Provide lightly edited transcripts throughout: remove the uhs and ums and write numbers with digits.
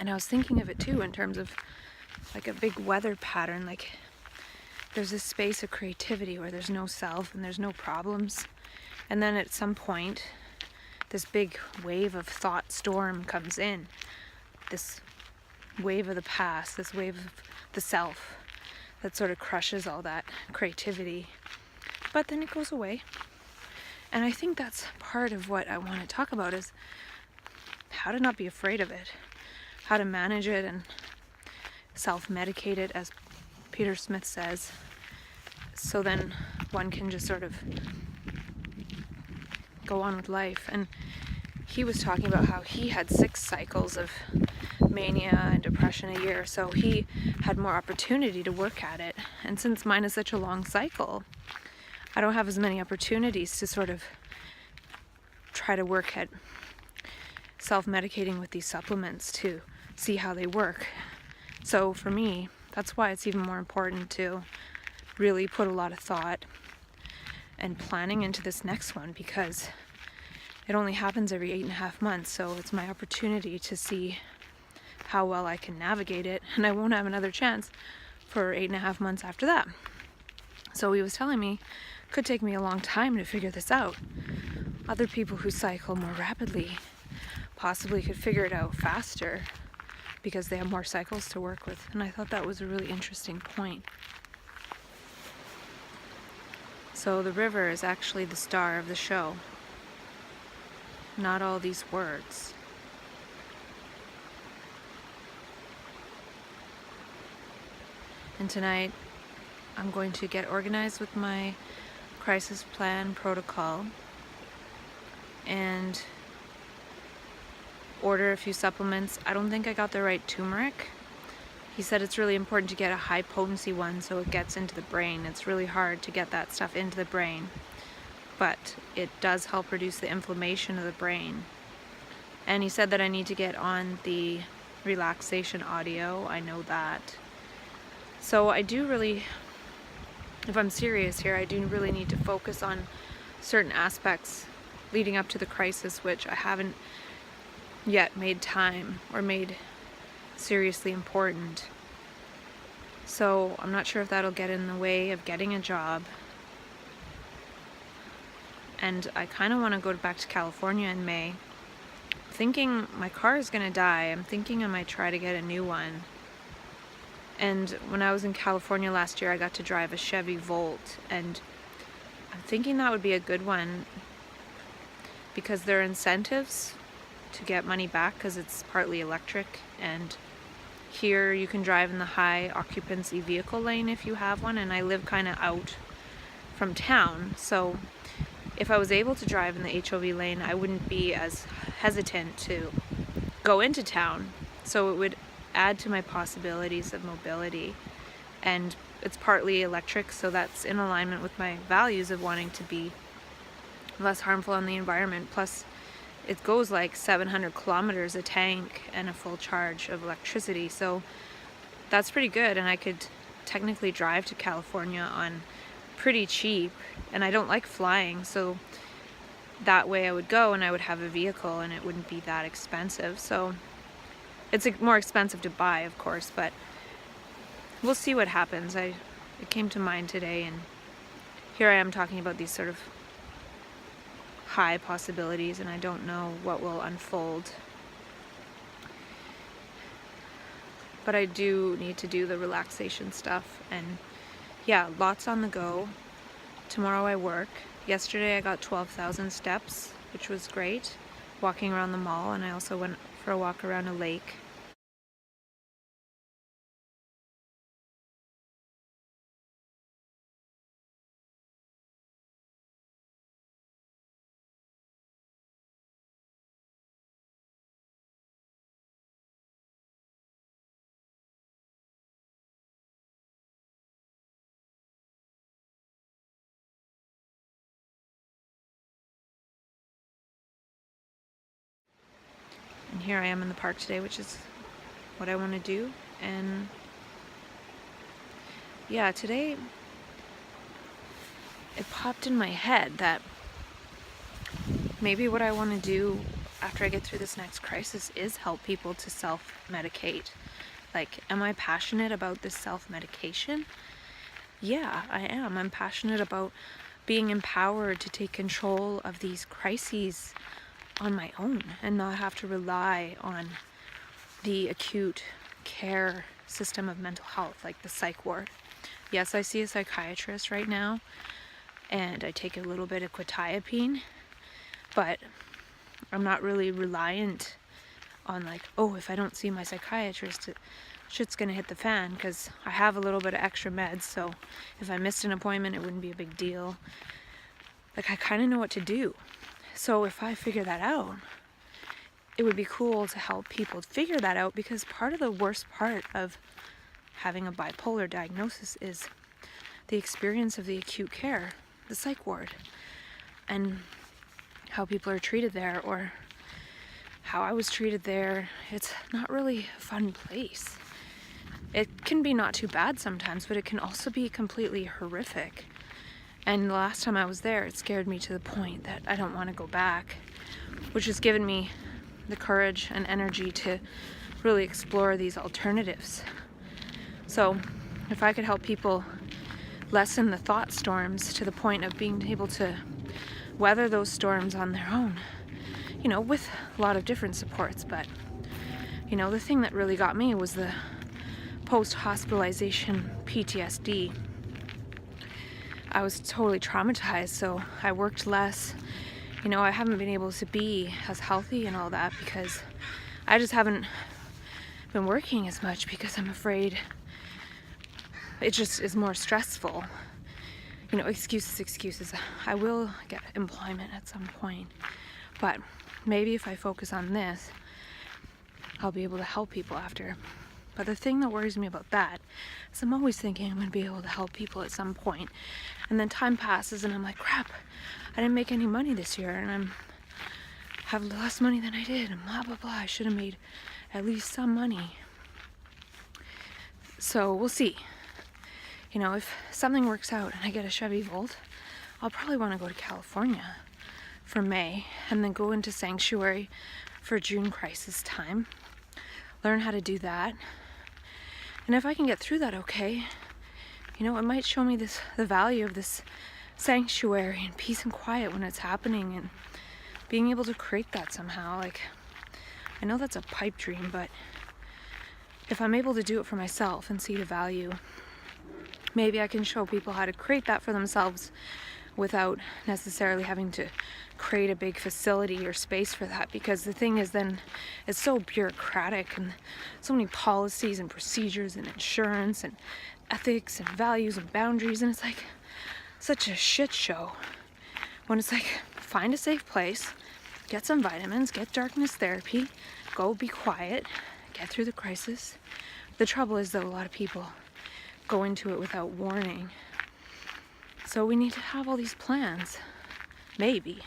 And I was thinking of it too in terms of like a big weather pattern. Like there's this space of creativity where there's no self and there's no problems. And then at some point, this big wave of thought storm comes in. This wave of the past, this wave of the self that sort of crushes all that creativity. But then it goes away. And I think that's part of what I want to talk about, is how to not be afraid of it, how to manage it and self-medicate it, as Peter Smith says, so then one can just sort of go on with life. And he was talking about how he had 6 cycles of mania and depression a year, so he had more opportunity to work at it. And since mine is such a long cycle, I don't have as many opportunities to sort of try to work at self-medicating with these supplements to see how they work. So for me, that's why it's even more important to really put a lot of thought and planning into this next one, because it only happens every 8.5 months. So it's my opportunity to see how well I can navigate it, and I won't have another chance for 8.5 months after that. So he was telling me it could take me a long time to figure this out. Other people who cycle more rapidly possibly could figure it out faster because they have more cycles to work with. And I thought that was a really interesting point. So the river is actually the star of the show, not all these words. And tonight I'm going to get organized with my crisis plan protocol and order a few supplements. I don't think I got the right turmeric. He said it's really important to get a high potency one so it gets into the brain. It's really hard to get that stuff into the brain, but it does help reduce the inflammation of the brain. And he said that I need to get on the relaxation audio. I know that. So I do really, if I'm serious here, I do really need to focus on certain aspects leading up to the crisis, which I haven't yet made time or made seriously important. So I'm not sure if that'll get in the way of getting a job. And I kind of want to go back to California in May. Thinking my car is going to die. I'm thinking I might try to get a new one. And when I was in California last year, I got to drive a Chevy Volt, and I'm thinking that would be a good one because there are incentives to get money back because it's partly electric, and here you can drive in the high occupancy vehicle lane if you have one, and I live kind of out from town, so if I was able to drive in the HOV lane, I wouldn't be as hesitant to go into town, so it would add to my possibilities of mobility. And it's partly electric, so that's in alignment with my values of wanting to be less harmful on the environment. Plus it goes like 700 kilometers a tank and a full charge of electricity, so that's pretty good. And I could technically drive to California on pretty cheap, and I don't like flying, so that way I would go and I would have a vehicle and it wouldn't be that expensive. So it's more expensive to buy, of course, but we'll see what happens. It came to mind today, and here I am talking about these sort of high possibilities, and I don't know what will unfold. But I do need to do the relaxation stuff, and yeah, lots on the go. Tomorrow I work. Yesterday I got 12,000 steps, which was great, walking around the mall, and I also went for a walk around a lake. And here I am in the park today, which is what I want to do. And yeah, today it popped in my head that maybe what I want to do after I get through this next crisis is help people to self-medicate. Like, am I passionate about this self-medication? Yeah, I am. I'm passionate about being empowered to take control of these crises on my own and not have to rely on the acute care system of mental health, like the psych ward. Yes, I see a psychiatrist right now, and I take a little bit of quetiapine, but I'm not really reliant on like, oh, if I don't see my psychiatrist, shit's gonna hit the fan, because I have a little bit of extra meds, so if I missed an appointment, it wouldn't be a big deal. Like, I kind of know what to do. So if I figure that out, it would be cool to help people figure that out, because part of the worst part of having a bipolar diagnosis is the experience of the acute care, the psych ward, and how people are treated there, or how I was treated there. It's not really a fun place. It can be not too bad sometimes, but it can also be completely horrific. And the last time I was there, it scared me to the point that I don't want to go back, which has given me the courage and energy to really explore these alternatives. So if I could help people lessen the thought storms to the point of being able to weather those storms on their own, with a lot of different supports, but the thing that really got me was the post-hospitalization PTSD. I was totally traumatized, so I worked less. I haven't been able to be as healthy and all that because I just haven't been working as much, because I'm afraid it just is more stressful. Excuses. I will get employment at some point, but maybe if I focus on this, I'll be able to help people after. But the thing that worries me about that is I'm always thinking I'm going to be able to help people at some point, and then time passes and I'm like, crap, I didn't make any money this year, and I'm have less money than I did, and blah blah blah. I should have made at least some money. So we'll see. If something works out and I get a Chevy Volt, I'll probably want to go to California for May, and then go into sanctuary for June crisis time. Learn how to do that. And if I can get through that okay, it might show me the value of this sanctuary and peace and quiet when it's happening, and being able to create that somehow. Like, I know that's a pipe dream, but if I'm able to do it for myself and see the value, maybe I can show people how to create that for themselves without necessarily having to create a big facility or space for that. Because the thing is, then it's so bureaucratic, and so many policies and procedures and insurance and ethics and values and boundaries, and it's like such a shit show. When it's like, find a safe place, get some vitamins, get darkness therapy, go be quiet, get through the crisis. The trouble is, though, a lot of people go into it without warning. So we need to have all these plans. Maybe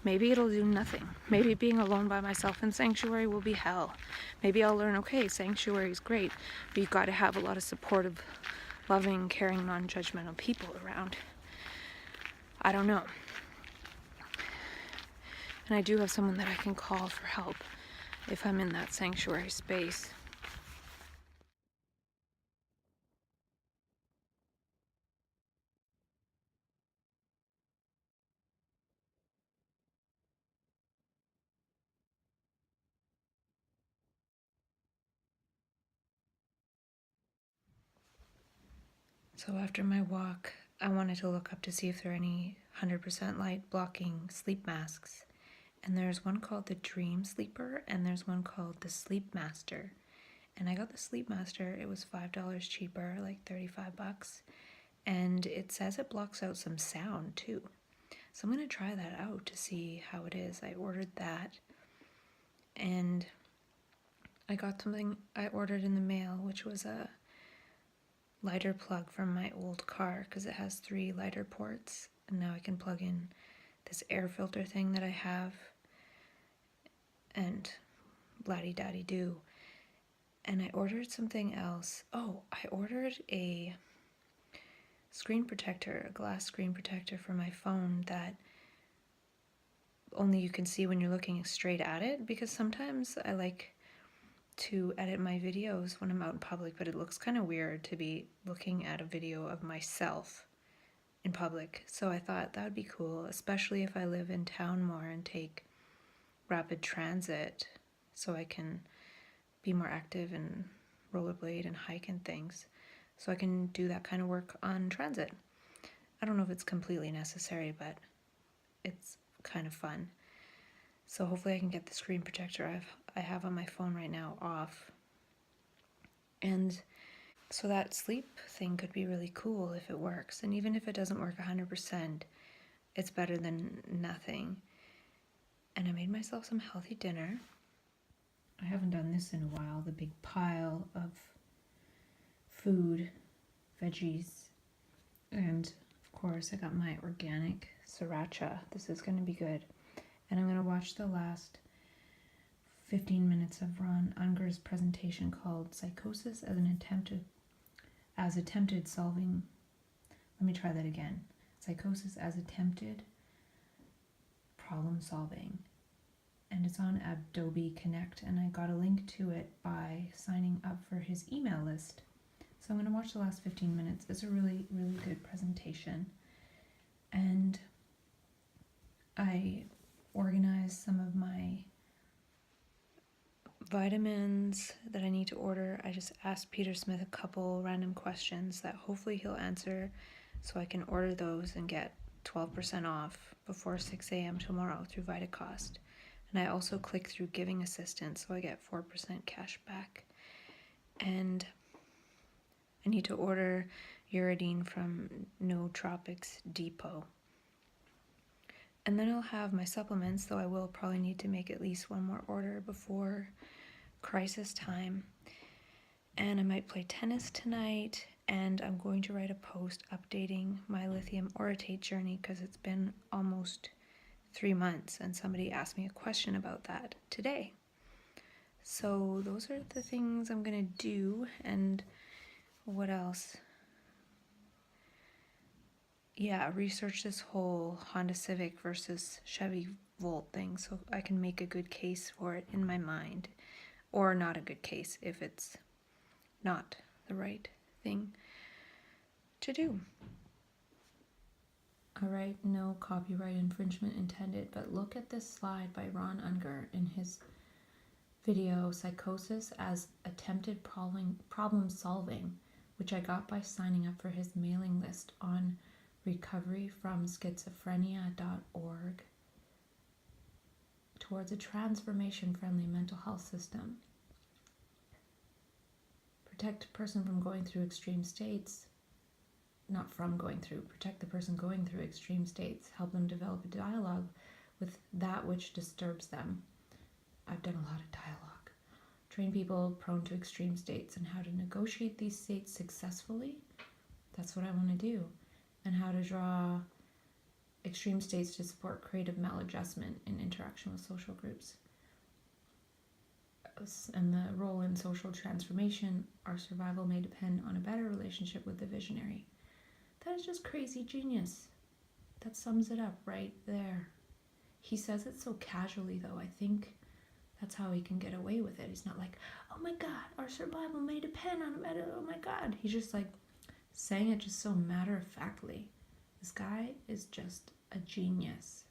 it'll do nothing. Maybe being alone by myself in sanctuary will be hell. Maybe I'll learn, okay, sanctuary is great, but you've got to have a lot of supportive, loving, caring, non-judgmental people around. I don't know. And I do have someone that I can call for help if I'm in that sanctuary space. So after my walk, I wanted to look up to see if there are any 100% light blocking sleep masks. And there's one called the Dream Sleeper, and there's one called the Sleep Master. And I got the Sleep Master. It was $5 cheaper, like $35. And it says it blocks out some sound too. So I'm going to try that out to see how it is. I ordered that, and I got something I ordered in the mail, which was a lighter plug from my old car, because it has 3 lighter ports, and now I can plug in this air filter thing that I have, and bladdy-daddy-do. And I ordered something else. Oh, I ordered a screen protector, a glass screen protector for my phone that only you can see when you're looking straight at it, because sometimes I like to edit my videos when I'm out in public, but it looks kind of weird to be looking at a video of myself in public. So I thought that would be cool, especially if I live in town more and take rapid transit, so I can be more active and rollerblade and hike and things. So I can do that kind of work on transit. I don't know if it's completely necessary, but it's kind of fun. So hopefully I can get the screen protector I have on my phone right now off. And so that sleep thing could be really cool if it works. And even if it doesn't work 100%, it's better than nothing. And I made myself some healthy dinner. I haven't done this in a while, the big pile of food, veggies, and of course I got my organic sriracha. This is going to be good. And I'm going to watch the last 15 minutes of Ron Unger's presentation called Psychosis as Attempted Solving. Let me try that again. Psychosis as Attempted Problem Solving. And it's on Adobe Connect, and I got a link to it by signing up for his email list. So I'm going to watch the last 15 minutes. It's a really, really good presentation. And I organized some of my vitamins that I need to order. I just asked Peter Smith a couple random questions that hopefully he'll answer so I can order those and get 12% off before 6 a.m. tomorrow through VitaCost. And I also click through Giving Assistance, so I get 4% cash back. And I need to order Uridine from No Tropics Depot. And then I'll have my supplements, though I will probably need to make at least one more order before crisis time. And I might play tennis tonight, and I'm going to write a post updating my lithium orotate journey because it's been almost 3 months, and somebody asked me a question about that today. So those are the things I'm gonna do. And what else? Yeah, research this whole Honda Civic versus Chevy Volt thing so I can make a good case for it in my mind, or not a good case if it's not the right thing to do. Alright, no copyright infringement intended, but look at this slide by Ron Unger in his video Psychosis as Attempted Problem Solving, which I got by signing up for his mailing list on recoveryfromschizophrenia.org towards a transformation-friendly mental health system. Protect a person from going through extreme states. Not from going through, protect the person going through extreme states, help them develop a dialogue with that which disturbs them. I've done a lot of dialogue. Train people prone to extreme states and how to negotiate these states successfully. That's what I want to do. And how to draw extreme states to support creative maladjustment in interaction with social groups. And the role in social transformation, our survival may depend on a better relationship with the visionary. That is just crazy genius. That sums it up right there. He says it so casually, though. I think that's how he can get away with it. He's not like, oh my God, our survival may depend on a better, oh my God. He's just like saying it just so matter-of-factly. This guy is just a genius.